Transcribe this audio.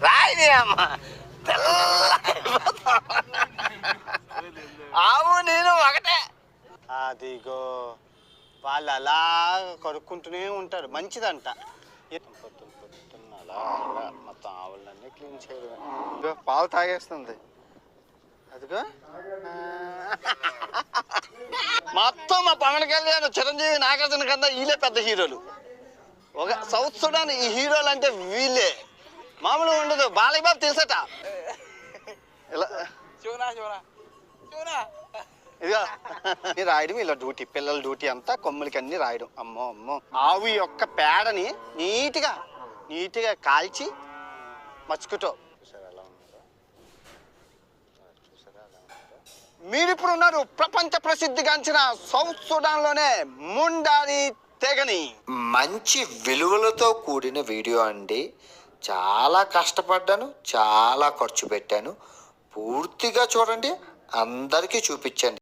రాయిని అమ్మ ఆవు నేను ఒకటే. అదిగో వాళ్ళు అలా కడుక్కుంటూనే ఉంటారు, మంచిదంట. పొద్దున్న అలాగా మొత్తం ఆవులన్నీ క్లీన్ చేయడమే. పాలు తాగేస్తుంది అదిగో. మొత్తం మా పవన్ కళ్యాణ్, చిరంజీవి, నాగార్జున కన్నా వీళ్ళే పెద్ద హీరోలు. ఒక సౌత్ సుడాన్ ఈ హీరోలు అంటే వీళ్ళే, మామూలుగా ఉండదు. బాలయ్య బాబు తెలుసట. ఇలా ఇదిగో రాయడం ఇలా డ్యూటీ, పిల్లల డ్యూటీ అంతా కొమ్ములకి అన్ని రాయడం. అమ్మో అమ్మో. ఆవు యొక్క పేడని నీట్గా కాల్చి మచ్చుకుటో. మీరిప్పుడు ఉన్నారు ప్రపంచ ప్రసిద్ధిగాంచిన సౌత్ సుడాన్ లోనే ముండారి తెగని. మంచి విలువలతో కూడిన వీడియో అండి. చాలా కష్టపడ్డాను, చాలా ఖర్చు పెట్టాను. పూర్తిగా చూడండి, అందరికీ చూపించండి.